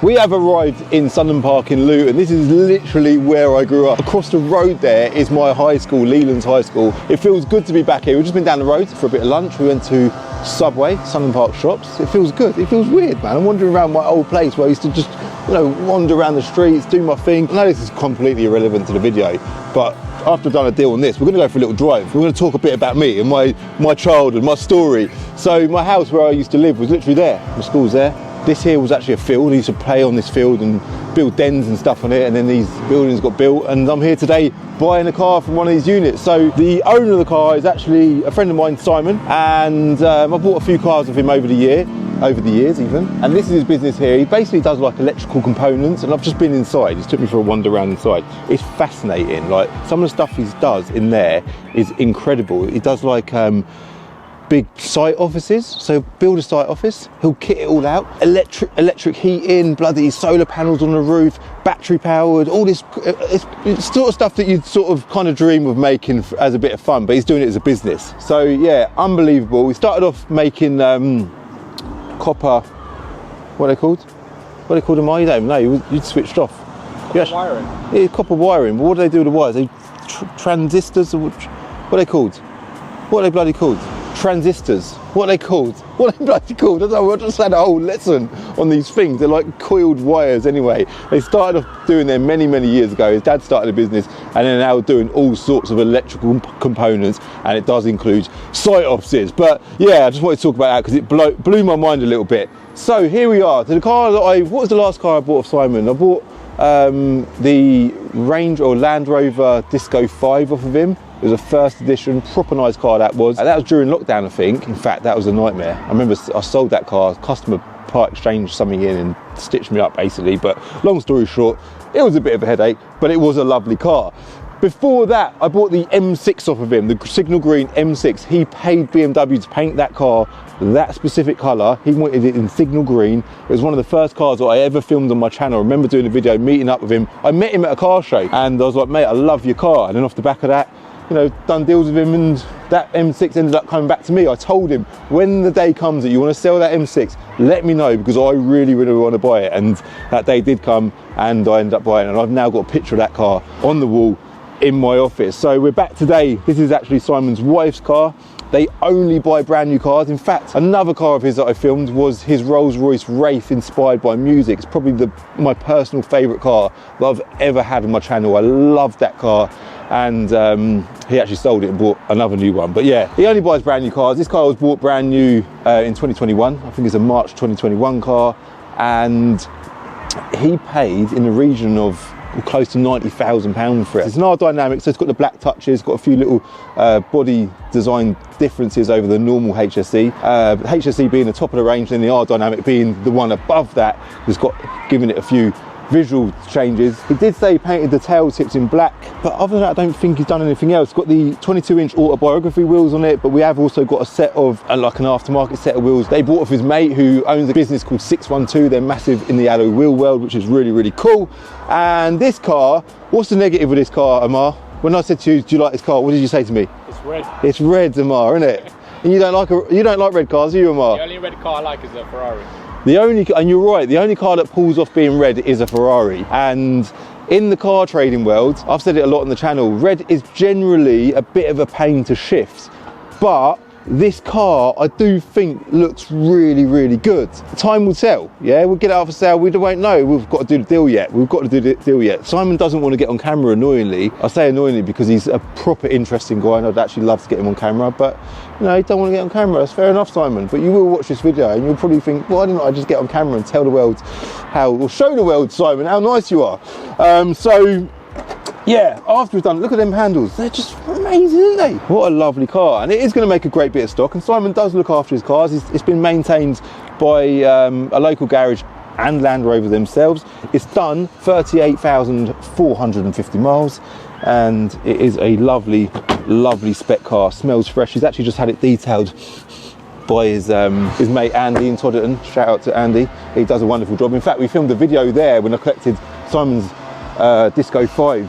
We have arrived in Sunderland Park in Luton. This is literally where I grew up. Across the road there is my high school, Leland's High School. It feels good to be back here. We've just been down the road for a bit of lunch. We went to Subway, Sunderland Park shops. It feels good. It feels weird, man. I'm wandering around my old place where I used to just, wander around the streets, do my thing. I know this is completely irrelevant to the video, but after I've done a deal on this, we're going to go for a little drive. We're going to talk a bit about me and my childhood, my story. So my house where I used to live was literally there. The school's there. This here was actually a field. I used to play on this field and build dens and stuff on it, and then these buildings got built, and I'm here today buying a car from one of these units. So the owner of the car is actually a friend of mine, Simon, and I bought a few cars of him over the years even. And this is his business here. He basically does like electrical components, and I've just been inside. He's took me for a wander around inside. It's fascinating. Like some of the stuff he does in there is incredible. He does like big site offices, so build a site office, he'll kit it all out, electric heating, bloody solar panels on the roof, battery powered, all this, it's sort of stuff that you'd sort of kind of dream of making as a bit of fun, but he's doing it as a business. So yeah, unbelievable. We started off making copper, what are they called? What are they called them? You don't even know, you'd switched off. Copper wiring? Yeah, copper wiring. But what do they do with the wires? They transistors, or what are they called? What are they bloody called? Transistors. What are they called? What are they bloody called? I don't know, I just had a whole lesson on these things. They're like coiled wires anyway. They started off doing them many, many years ago. His dad started a business, and they're now doing all sorts of electrical components, and it does include site offices. But yeah, I just wanted to talk about that because it blew my mind a little bit. So here we are. So the car that what was the last car I bought of Simon? I bought the Land Rover Disco 5 off of him. It was a first edition, proper nice car that was. That was during lockdown, I think. In fact, that was a nightmare. I remember I sold that car, customer part exchanged something in and stitched me up basically. But long story short, it was a bit of a headache, but it was a lovely car. Before that, I bought the M6 off of him, the signal green M6. He paid BMW to paint that car that specific colour. He wanted it in signal green. It was one of the first cars that I ever filmed on my channel. I remember doing a video, meeting up with him. I met him at a car show, and I was like, mate, I love your car. And then off the back of that, done deals with him, and that M6 ended up coming back to me. I told him, when the day comes that you want to sell that M6, let me know, because I really, really want to buy it. And that day did come, and I ended up buying it. And I've now got a picture of that car on the wall in my office. So we're back today. This is actually Simon's wife's car. They only buy brand new cars. In fact, another car of his that I filmed was his Rolls-Royce Wraith inspired by music. It's probably my personal favourite car that I've ever had on my channel. I love that car. And he actually sold it and bought another new one. But yeah, he only buys brand new cars. This car was bought brand new in 2021. I think it's a March 2021 car. And he paid in the region of close to £90,000 for it. It's an R dynamic, so it's got the black touches, got a few little body design differences over the normal HSE. HSE being the top of the range, and the R dynamic being the one above that, has given it a few visual changes. He did say he painted the tail tips in black, but other than that, I don't think he's done anything else. It's got the 22-inch autobiography wheels on it, but we have also got a set of, like an aftermarket set of wheels they bought off his mate who owns a business called 612. They're massive in the alloy wheel world, which is really, really cool. And this car, what's the negative with this car, Amar? When I said to you, do you like this car, what did you say to me? It's red. It's red, Amar, isn't it? And you don't like red cars, do you, Amar? The only red car I like is a Ferrari. And you're right, the only car that pulls off being red is a Ferrari. And in the car trading world, I've said it a lot on the channel, red is generally a bit of a pain to shift. But this car, I do think, looks really, really good. Time will tell, yeah? We'll get it out for sale, we won't know. We've got to do the deal yet. Simon doesn't want to get on camera, annoyingly. I say annoyingly because he's a proper interesting guy, and I'd actually love to get him on camera, but he don't want to get on camera. That's fair enough, Simon. But you will watch this video and you'll probably think, why didn't I just get on camera and tell the world show the world, Simon, how nice you are. So yeah, after we've done, look at them handles. They're just amazing, aren't they? What a lovely car. And it is going to make a great bit of stock. And Simon does look after his cars. It's been maintained by a local garage and Land Rover themselves. It's done 38,450 miles. And it is a lovely, lovely spec car. Smells fresh. He's actually just had it detailed by his mate Andy in Todderton. Shout out to Andy. He does a wonderful job. In fact, we filmed a video there when I collected Simon's Disco 5.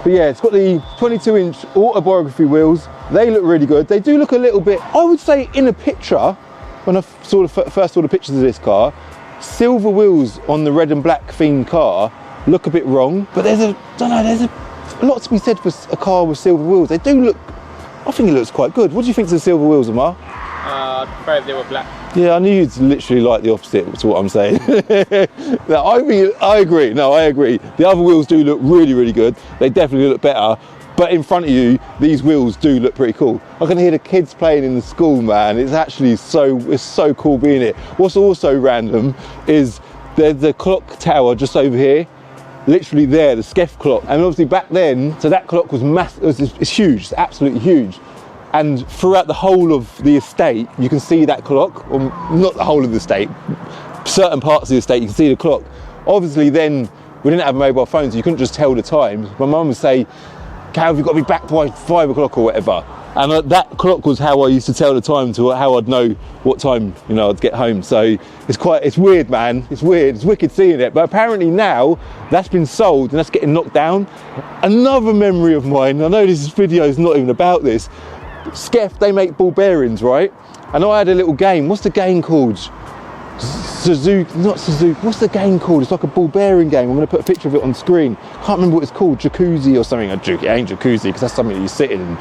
But yeah, it's got the 22-inch autobiography wheels. They look really good. They do look a little bit, I would say, in a picture, when I first saw the pictures of this car, silver wheels on the red and black themed car look a bit wrong, but there's a lot to be said for a car with silver wheels. They do look, I think it looks quite good. What do you think of the silver wheels, Amar? I'd prefer if they were black. Yeah, I knew you'd literally like the opposite to what I'm saying. No, I agree. No, I agree. The other wheels do look really, really good. They definitely look better. But in front of you, these wheels do look pretty cool. I can hear the kids playing in the school, man. It's actually it's so cool being it. What's also random is there's the clock tower just over here. Literally there, the Spec clock. And obviously back then, so that clock was massive, it's huge, it's absolutely huge. And throughout the whole of the estate, you can see that clock, or not the whole of the estate, certain parts of the estate, you can see the clock. Obviously then, we didn't have mobile phones, so you couldn't just tell the time. My mum would say, Cal, you've got to be back by 5 o'clock or whatever. And that clock was how I used to tell the time, to how I'd know what time, you know, I'd get home. So it's weird, man. It's weird, it's wicked seeing it. But apparently now that's been sold and that's getting knocked down. Another memory of mine, I know this video is not even about this. Spec, they make ball bearings, right? And I had a little game. What's the game called? Suzuki, not Suzuki. What's the game called? It's like a ball bearing game. I'm going to put a picture of it on screen. Can't remember what it's called. Jacuzzi or something. It ain't jacuzzi because that's something that you sit in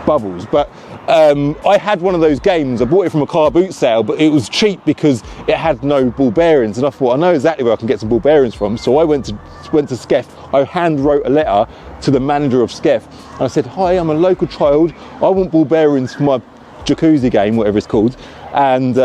bubbles. But I had one of those games. I bought it from a car boot sale, but it was cheap because it had no ball bearings. And I thought, I know exactly where I can get some ball bearings from. So I went to Spec. I hand wrote a letter to the manager of Spec. And I said, hi, I'm a local child. I want ball bearings for my jacuzzi game, whatever it's called. And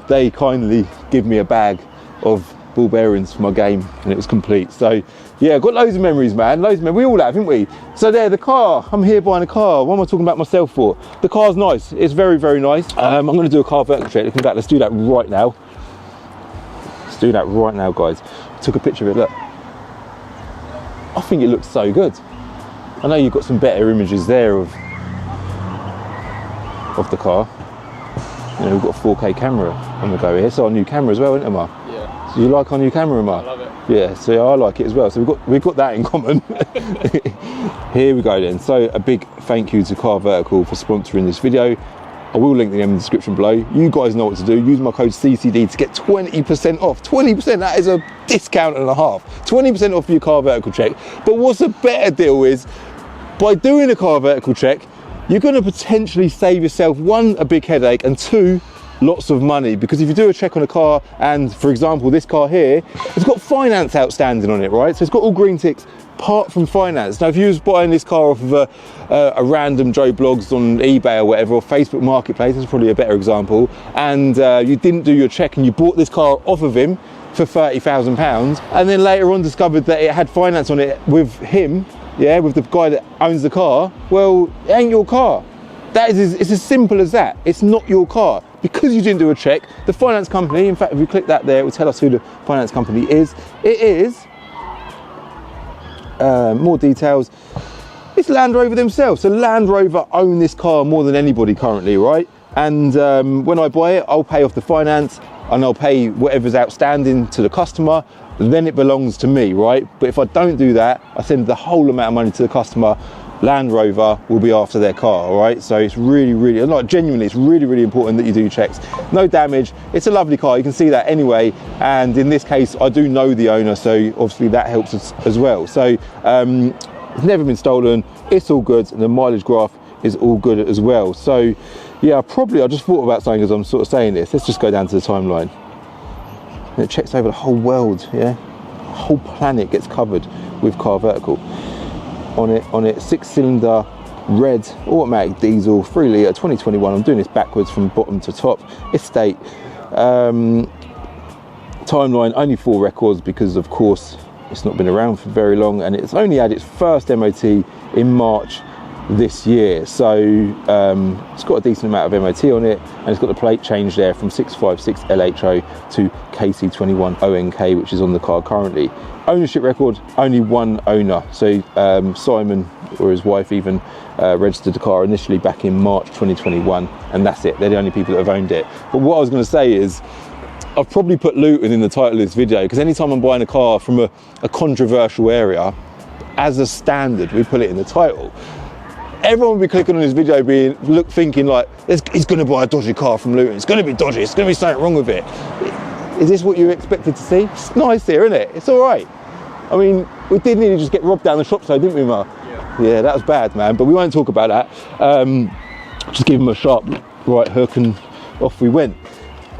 they kindly give me a bag of ball bearings for my game, and it was complete. So yeah, I've got loads of memories, man. Loads of memories. We all have, haven't we? So there, the car. I'm here buying a car. What am I talking about myself for? The car's nice. It's very, very nice. I'm going to do a car vertical check. Looking back, let's do that right now. Let's do that right now, guys. I took a picture of it. Look, I think it looks so good. I know you've got some better images there of the car. You know, we've got a 4K camera on the go here. So our new camera as well, isn't it, Mar? Yeah. So you like our new camera, Mar? I love it. Yeah, so yeah, I like it as well. So we've got that in common. Here we go then. So a big thank you to Car Vertical for sponsoring this video. I will link them in the description below. You guys know what to do. Use my code CCD to get 20% off. 20%, that is a discount and a half. 20% off your Car Vertical check. But what's a better deal is, by doing a Car Vertical check, you're going to potentially save yourself, one, a big headache, and two, lots of money. Because if you do a check on a car, and for example this car here, it's got finance outstanding on it, right? So it's got all green ticks apart from finance. Now if you was buying this car off of a random Joe Blogs on eBay or whatever, or Facebook Marketplace, that's probably a better example, and you didn't do your check and you bought this car off of him for £30,000, and then later on discovered that it had finance on it with him, yeah, with the guy that owns the car, well, it ain't your car. It's as simple as that. It's not your car. Because you didn't do a check, the finance company, in fact, if you click that there, it will tell us who the finance company is. It is, more details, it's Land Rover themselves. So Land Rover own this car more than anybody currently, right? And when I buy it, I'll pay off the finance and I'll pay whatever's outstanding to the customer. Then it belongs to me, right? But if I don't do that, I send the whole amount of money to the customer. Land Rover will be after their car, all right? So it's really, really, like genuinely, it's really, really important that you do checks. No damage. It's a lovely car. You can see that anyway. And in this case, I do know the owner, so obviously that helps us as well. So it's never been stolen. It's all good, and the mileage graph is all good as well. So yeah, I just thought about something as I'm sort of saying this. Let's just go down to the timeline. And it checks over the whole world, yeah? The whole planet gets covered with Car Vertical. On it, 6-cylinder, red, automatic diesel, 3 litre, 2021. I'm doing this backwards from bottom to top. Estate. Timeline, only 4 records because, of course, it's not been around for very long, and it's only had its first MOT in March this year. So it's got a decent amount of MOT on it, and it's got the plate change there from 656 LHO to KC21 ONK, which is on the car currently. Ownership record, only one owner. So Simon, or his wife even, registered the car initially back in March 2021, and that's it. They're the only people that have owned it. But what I was going to say is, I've probably put Luton in the title of this video, because anytime I'm buying a car from a controversial area, as a standard, we put it in the title. Everyone will be clicking on this video thinking like, he's going to buy a dodgy car from Luton. It's going to be dodgy. It's going to be something wrong with it. Is this what you expected to see? It's nice here, isn't it? It's all right. I mean, we did nearly just get robbed down the shop though, didn't we, Ma? Yeah, that was bad, man, but we won't talk about that. Just give him a sharp right hook and off we went.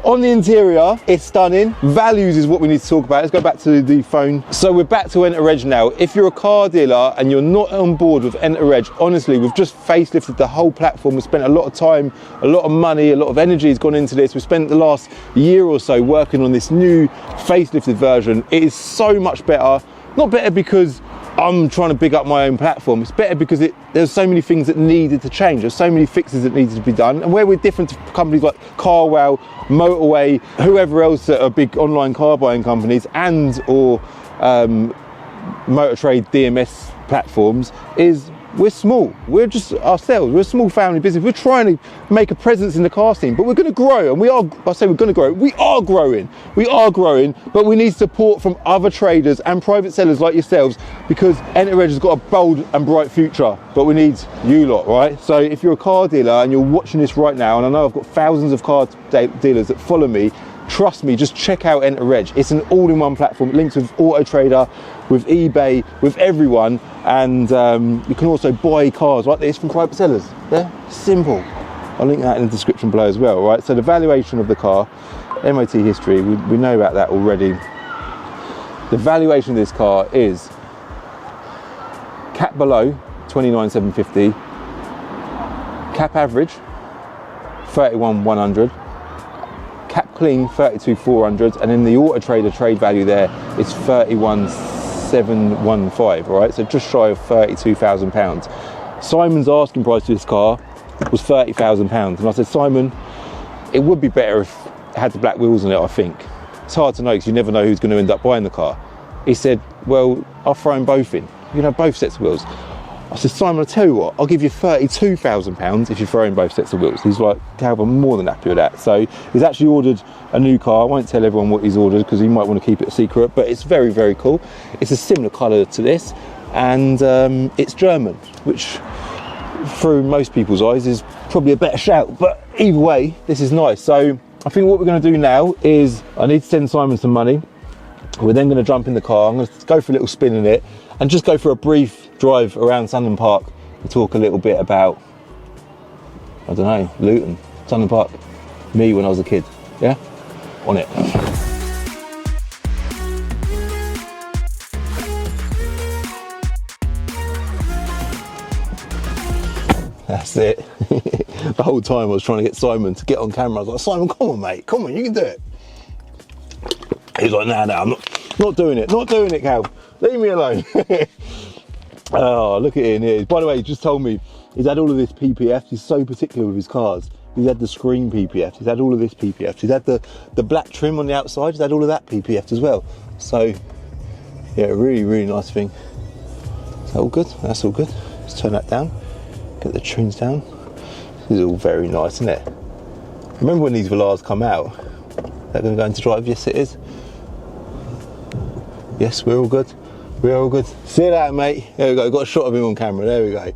On the interior, it's stunning. Values is what we need to talk about. Let's go back to the phone. So we're back to Enter Reg now. If you're a car dealer and you're not on board with Enter Reg, honestly, we've just facelifted the whole platform. We've spent a lot of time, a lot of money, a lot of energy has gone into this. We've spent the last year or so working on this new facelifted version. It is so much better. Not better because I'm trying to big up my own platform. It's better because there's so many things that needed to change. There's so many fixes that needed to be done. And where we're different to companies like CarWow, Motorway, whoever else that are big online car buying companies and or Motor Trade DMS platforms is we're small. We're just ourselves. We're a small family business. We're trying to make a presence in the car scene, but we're going to grow. And we are, I say we're going to grow. We are growing. We are growing, but we need support from other traders and private sellers like yourselves because Enter Reg has got a bold and bright future, but we need you lot, right? So if you're a car dealer and you're watching this right now, and I know I've got thousands of car dealers that follow me, trust me, just check out Enter Reg. It's an all-in-one platform. It links with Auto Trader, with eBay, with everyone. And you can also buy cars like this from private sellers. Yeah, simple. I'll link that in the description below as well, right? So the valuation of the car, MOT history, we know about that already. The valuation of this car is cap below 29,750, cap average 31,100, cap clean 32,400, and then the Auto Trader trade value there is 31,715, right? So just shy of £32,000. Simon's asking price for this car was £30,000, and I said, Simon, it would be better if it had the black wheels on it, I think. It's hard to know because you never know who's going to end up buying the car. He said, well, I'll throw them both in. You can have both sets of wheels. I said, Simon, I'll tell you what, I'll give you £32,000 if you throw in both sets of wheels. He's like, Calvin, I'm more than happy with that. So he's actually ordered a new car. I won't tell everyone what he's ordered because he might want to keep it a secret, but it's very, very cool. It's a similar colour to this, and it's German, which through most people's eyes is probably a better shout, but either way, this is nice. So I think what we're going to do now is I need to send Simon some money. We're then going to jump in the car. I'm going to go for a little spin in it and just go for a brief drive around Sundon Park to talk a little bit about, I don't know, Luton, Sundon Park, me when I was a kid. Yeah? On it. That's it. The whole time I was trying to get Simon to get on camera. I was like, Simon, come on, mate. Come on, you can do it. He's like, nah, I'm not doing it. Not doing it, Cal. Leave me alone. Oh, look at it in here. By the way, he just told me he's had all of this PPF. He's so particular with his cars. He's had the screen PPF. He's had all of this PPF. He's had the black trim on the outside. He's had all of that PPF as well. So, yeah, really, really nice thing. Is that all good? That's all good. Let's turn that down. Get the trims down. This is all very nice, isn't it? Remember when these Velars come out? They're going to go into drive? Yes, it is. Yes, we're all good. We're all good. See you later, mate. There we go. Got a shot of him on camera. There we go.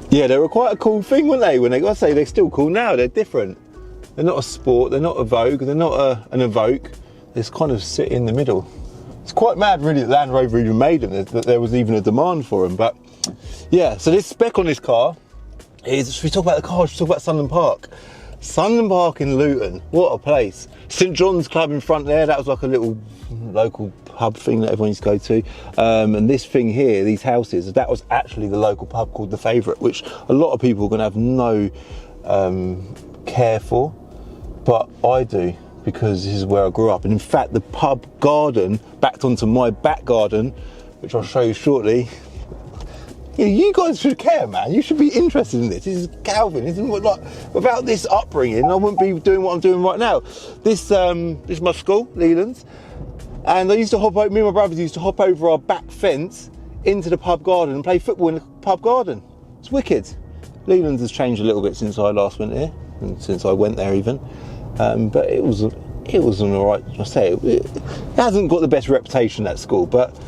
Yeah, they were quite a cool thing, weren't they? When they, I say they're still cool now. They're different. They're not a Sport. They're not a Vogue. They're not an Evoque. They just kind of sit in the middle. It's quite mad, really, that Land Rover even made them. That there was even a demand for them. But yeah, so this spec on this car is. Should we talk about the car? Should we talk about Sundon Park? Sundon Park in Luton, what a place. St John's Club in front there, that was like a little local pub thing that everyone used to go to. And this thing here, these houses, that was actually the local pub called The Favourite, which a lot of people are going to have no care for, but I do, because this is where I grew up. And in fact, the pub garden backed onto my back garden, which I'll show you shortly. You guys should care, man. You should be interested in this. This is Calvin. Isn't it? Like, without this upbringing, I wouldn't be doing what I'm doing right now. This is my school, Leland's, and I used to hop over. Me and my brothers used to hop over our back fence into the pub garden and play football in the pub garden. It's wicked. Leland's has changed a little bit since I last went here, and since I went there even. But it was an alright. I say it hasn't got the best reputation at school, but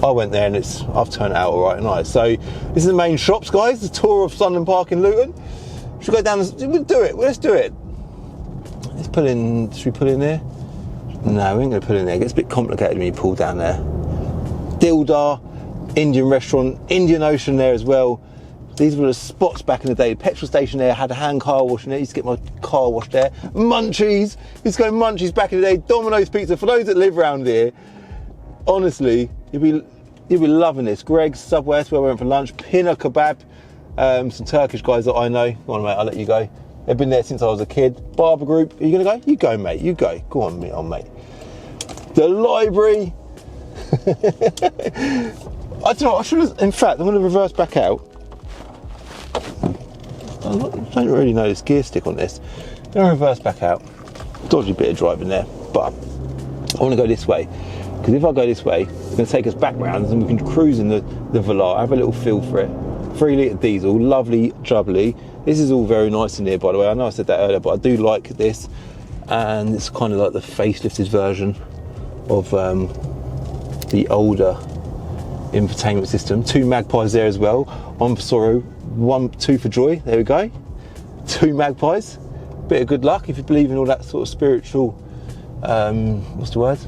I went there and I've turned it out all right and nice. So this is the main shops, guys. The tour of Sundon Park in Luton. Should we go down? We'll do it. Let's do it. Let's pull in. Should we pull in there? No, we ain't gonna pull in there. It gets a bit complicated when you pull down there. Dildar, Indian restaurant, Indian Ocean there as well. These were the spots back in the day. The petrol station there had a hand car wash in it. Used to get my car washed there. Munchies. Used to go Munchies back in the day. Domino's Pizza. For those that live around here, honestly, you'll be loving this. Greg's, Subway, that's where we went for lunch. Pinner Kebab. Some Turkish guys that I know. Go on, mate, I'll let you go. They've been there since I was a kid. Barber Group. Are you going to go? You go, mate. You go. Go on, mate. The library. I don't know. I should have. In fact, I'm going to reverse back out. I don't really know this gear stick on this. I'm going to reverse back out. Dodgy bit of driving there, but I want to go this way, because if I go this way, it's going to take us back round and we can cruise in the Velar, have a little feel for it. 3 litre diesel, lovely, jubbly. This is all very nice in here, by the way. I know I said that earlier, but I do like this, and it's kind of like the facelifted version of the older infotainment system. 2 magpies there as well, 1 for sorrow, 2 for joy. There we go. 2 magpies. Bit of good luck if you believe in all that sort of spiritual, what's the word?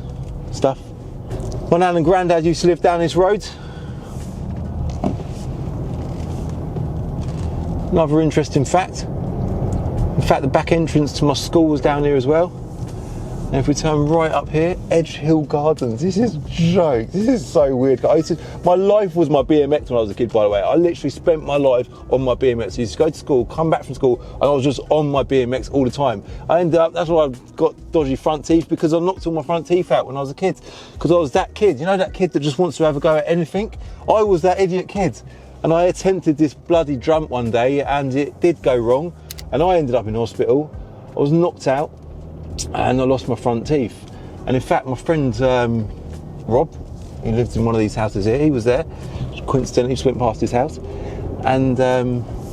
Stuff. My nan and granddad used to live down this road. Another interesting fact. In fact, the back entrance to my school was down here as well. And if we turn right up here, Edge Hill Gardens. This is a joke. This is so weird. My life was my BMX when I was a kid, by the way. I literally spent my life on my BMX. I used to go to school, come back from school, and I was just on my BMX all the time. I ended up, that's why I've got dodgy front teeth, because I knocked all my front teeth out when I was a kid. Because I was that kid. You know that kid that just wants to have a go at anything? I was that idiot kid. And I attempted this bloody jump one day, and it did go wrong. And I ended up in hospital. I was knocked out, and I lost my front teeth. And in fact, my friend Rob, he lived in one of these houses here, he was there. Coincidentally, just went past his house. And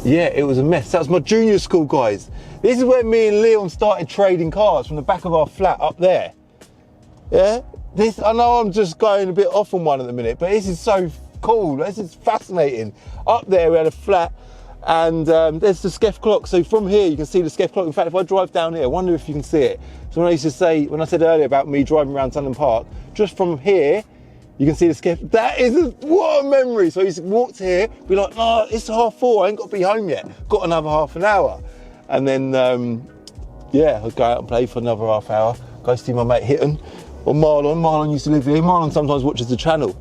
yeah, it was a mess. That was my junior school, guys. This is where me and Leon started trading cars, from the back of our flat up there. Yeah? This, I know I'm just going a bit off on one at the minute, but this is so cool. This is fascinating. Up there we had a flat, and there's the Skef clock. So from here you can see the Skef clock. In fact, if I drive down here, I wonder if you can see it. So when I used to say, when I said earlier about me driving around Sunderland Park, just from here you can see the Skef. That is what a memory. So I used to walk to here, be like, no, it's 4:30, I ain't got to be home yet, got another half an hour. And then yeah, I'd go out and play for another half hour, go see my mate Hitton, or Marlon used to live here. Marlon sometimes watches the channel.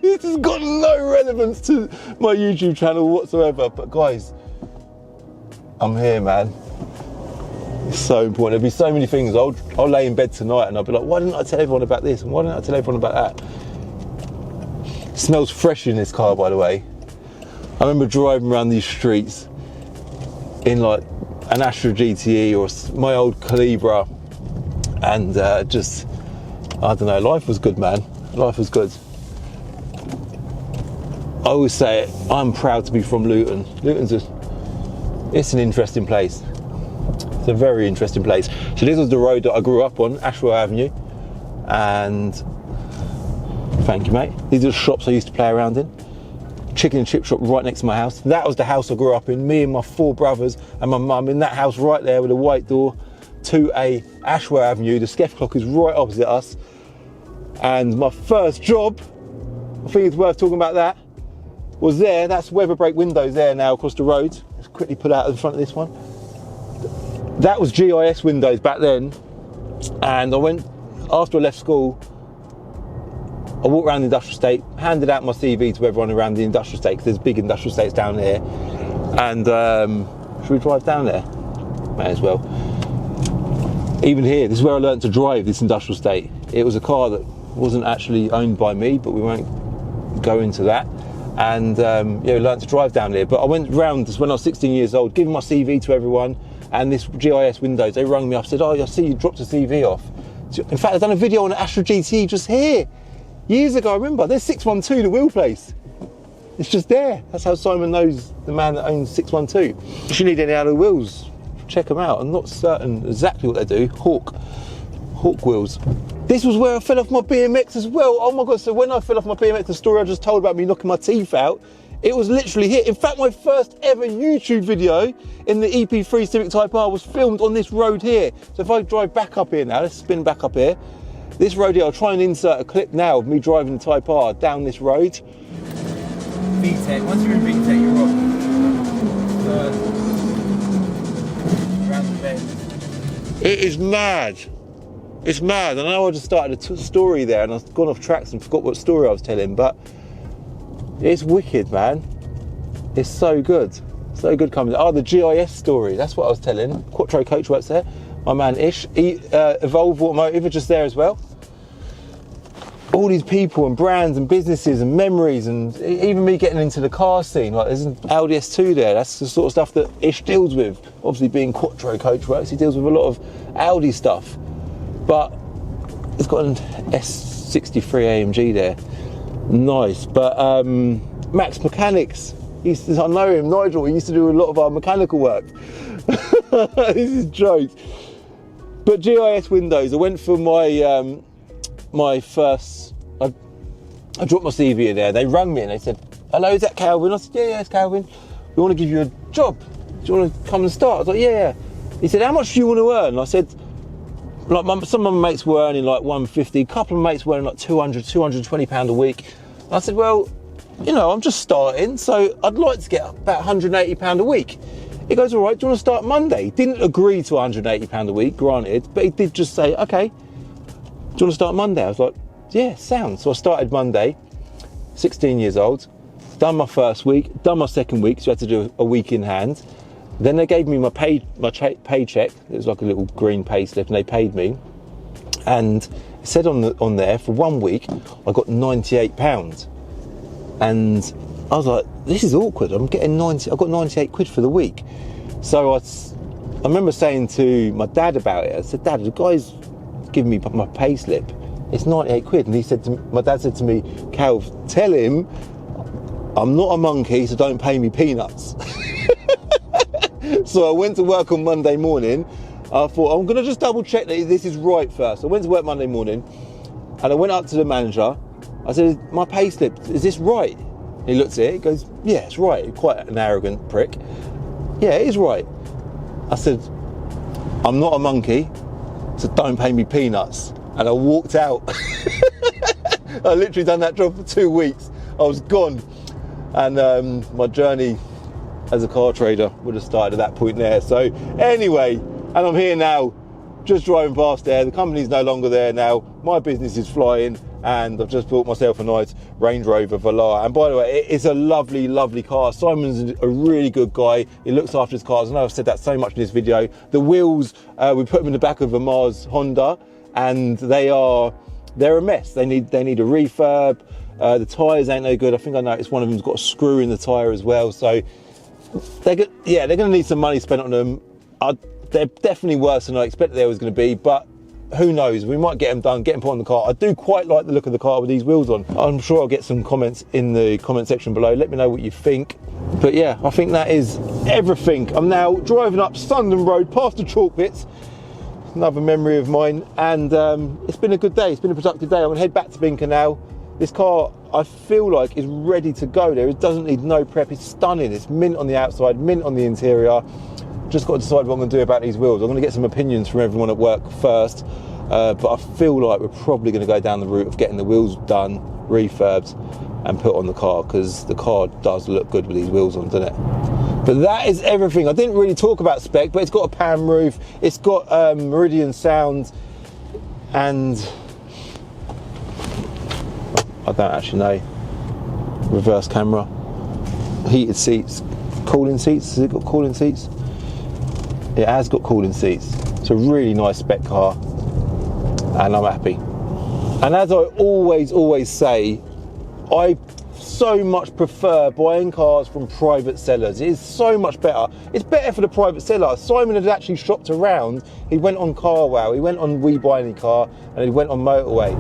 This has got no relevance to my YouTube channel whatsoever, but guys, I'm here, man. It's so important. There'll be so many things. I'll lay in bed tonight and I'll be like, why didn't I tell everyone about this? And why didn't I tell everyone about that? It smells fresh in this car, by the way. I remember driving around these streets in like an Astra GTE or my old Calibra, and just, I don't know, life was good, man. Life was good. I always say it, I'm proud to be from Luton. Luton's it's an interesting place. It's a very interesting place. So this was the road that I grew up on, Ashwell Avenue. And thank you, mate. These are the shops I used to play around in. Chicken and chip shop right next to my house. That was the house I grew up in. Me and my 4 brothers and my mum in that house right there with a white door, 2A Ashwell Avenue. The Skef clock is right opposite us. And my first job, I think it's worth talking about that, was there. That's weather break windows there now across the road. Let's quickly put out in front of this one. That was GIS windows back then. And I went, after I left school, I walked around the industrial estate, handed out my CV to everyone around the industrial estate, because there's big industrial estates down there. And should we drive down there? May as well. Even here, this is where I learned to drive, this industrial estate. It was a car that wasn't actually owned by me, but we won't go into that. And yeah, we learned to drive down there. But I went round when I was 16 years old, giving my CV to everyone, and this GIS windows, they rung me up, said, oh, I see you dropped a CV off. In fact, I've done a video on an Astra GT just here. Years ago, I remember, there's 612, the wheel place. It's just there. That's how Simon knows the man that owns 612. If you need any other wheels, check them out. I'm not certain exactly what they do. Hawk wheels. This was where I fell off my BMX as well. Oh my God, so when I fell off my BMX, the story I just told about me knocking my teeth out, It was literally here. In fact, my first ever YouTube video in the EP3 Civic Type R was filmed on this road here. So if I drive back up here now, let's spin back up here. This road here, I'll try and insert a clip now of me driving the Type R down this road. VTEC, once you're in VTEC, you're off. Around the bend. It is mad. It's mad. I know I just started a story there and I've gone off tracks and forgot what story I was telling, but it's wicked, man. It's so good. So good coming. Oh, the GIS story. That's what I was telling. Quattro Coach works there. My man Ish. Evolve Automotive are just there as well. All these people and brands and businesses and memories, and even me getting into the car scene. Like there's an Audi S2 there. That's the sort of stuff that Ish deals with. Obviously being Quattro Coach works, he deals with a lot of Audi stuff. But it's got an S63 AMG there. Nice. But Max Mechanics, I know him, Nigel. He used to do a lot of our mechanical work. This is jokes. But GIS windows, I went for my my first, I dropped my CV in there. They rang me and they said, hello, is that Calvin? I said, yeah, it's Calvin. We want to give you a job. Do you want to come and start? I was like, yeah. He said, how much do you want to earn? And I said, like some of my mates were earning like 150, a couple of mates were earning like 200, 220 pound a week. And I said, well, you know, I'm just starting, so I'd like to get about 180 pound a week. He goes, all right, do you want to start Monday? He didn't agree to 180 pound a week, granted, but he did just say, okay. Do you want to start Monday? I was like, yeah, sounds. So I started Monday, 16 years old, done my first week, done my second week, so I had to do a week in hand. Then they gave me my paycheck. It was like a little green pay slip, and they paid me. And it said on there, for 1 week, I got £98. And I was like, this is awkward. I got 98 quid for the week. So I remember saying to my dad about it. I said, Dad, the guy's giving me my pay slip. It's 98 quid. And my dad said to me, Calv, tell him I'm not a monkey, so don't pay me peanuts. So I went to work on Monday morning. I thought, I'm gonna just double check that this is right first. I went to work Monday morning and I went up to the manager. I said, my pay slip, is this right? He looked at it, he goes, yeah, it's right. Quite an arrogant prick. Yeah, it is right. I said, I'm not a monkey, so don't pay me peanuts. And I walked out. I literally done that job for 2 weeks. I was gone. And my journey as a car trader would have started at that point there. So anyway, and I'm here now, just driving past there. The company's no longer there now. My business is flying, and I've just bought myself a nice Range Rover Velar. And by the way, it's a lovely, lovely car. Simon's a really good guy. He looks after his cars. I know I've said that so much in this video. The wheels, we put them in the back of a Mars Honda, and they're a mess. They need a refurb. The tyres ain't no good. I think I noticed one of them's got a screw in the tyre as well. So they're going to need some money spent on them. They're definitely worse than I expected they was going to be, but who knows? We might get them done, get them put on the car. I do quite like the look of the car with these wheels on. I'm sure I'll get some comments in the comment section below. Let me know what you think. But yeah, I think that is everything. I'm now driving up Sundon Road past the chalk pits. Another memory of mine, and it's been a good day. It's been a productive day. I'm going to head back to Binker now. This car, I feel like, is ready to go there. It doesn't need no prep. It's stunning. It's mint on the outside, mint on the interior. Just got to decide what I'm going to do about these wheels. I'm going to get some opinions from everyone at work first, but I feel like we're probably going to go down the route of getting the wheels done, refurbed, and put on the car, because the car does look good with these wheels on, doesn't it? But that is everything. I didn't really talk about Spec, but it's got a pan roof, it's got Meridian sound, and I don't actually know. Reverse camera, heated seats, cooling seats. Has it got cooling seats? It has got cooling seats. It's a really nice Spec car, and I'm happy. And as I always say, I so much prefer buying cars from private sellers. It is so much better. It's better for the private seller. Simon had actually shopped around. He went on CarWow, he went on We Buy Any Car, and he went on Motorway.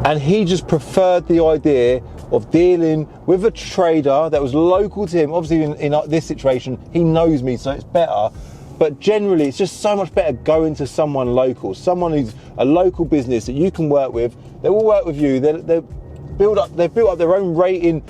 And he just preferred the idea of dealing with a trader that was local to him. Obviously in this situation, he knows me, so it's better. But generally, it's just so much better going to someone local, someone who's a local business that you can work with. They will work with you. They've built up their own rating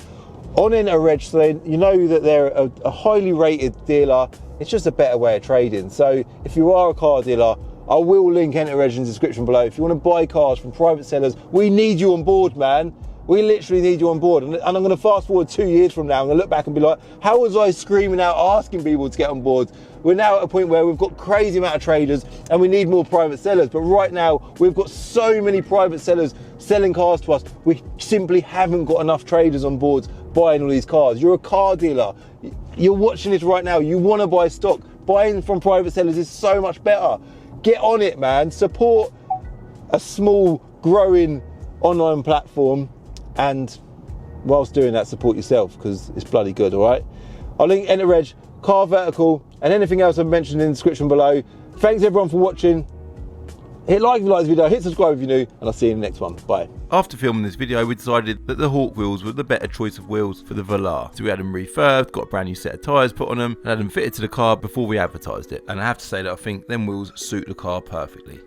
on InterReg, so you know that they're a highly rated dealer. It's just a better way of trading. So if you are a car dealer, I will link InterReg in the description below. If you want to buy cars from private sellers, we need you on board, man. We literally need you on board. And I'm going to fast forward 2 years from now. I'm going to look back and be like, how was I screaming out asking people to get on board? We're now at a point where we've got crazy amount of traders and we need more private sellers. But right now, we've got so many private sellers selling cars to us. We simply haven't got enough traders on board buying all these cars. You're a car dealer. You're watching this right now. You want to buy stock. Buying from private sellers is so much better. Get on it, man. Support a small, growing online platform, and whilst doing that, support yourself, because it's bloody good, all right? I'll link InterReg, Car Vertical, and anything else I've mentioned in the description below. Thanks everyone for watching. Hit like if you like this video, hit subscribe if you're new, and I'll see you in the next one. Bye. After filming this video, we decided that the Hawk wheels were the better choice of wheels for the Velar. So we had them refurbed, got a brand new set of tyres put on them, and had them fitted to the car before we advertised it. And I have to say that I think them wheels suit the car perfectly.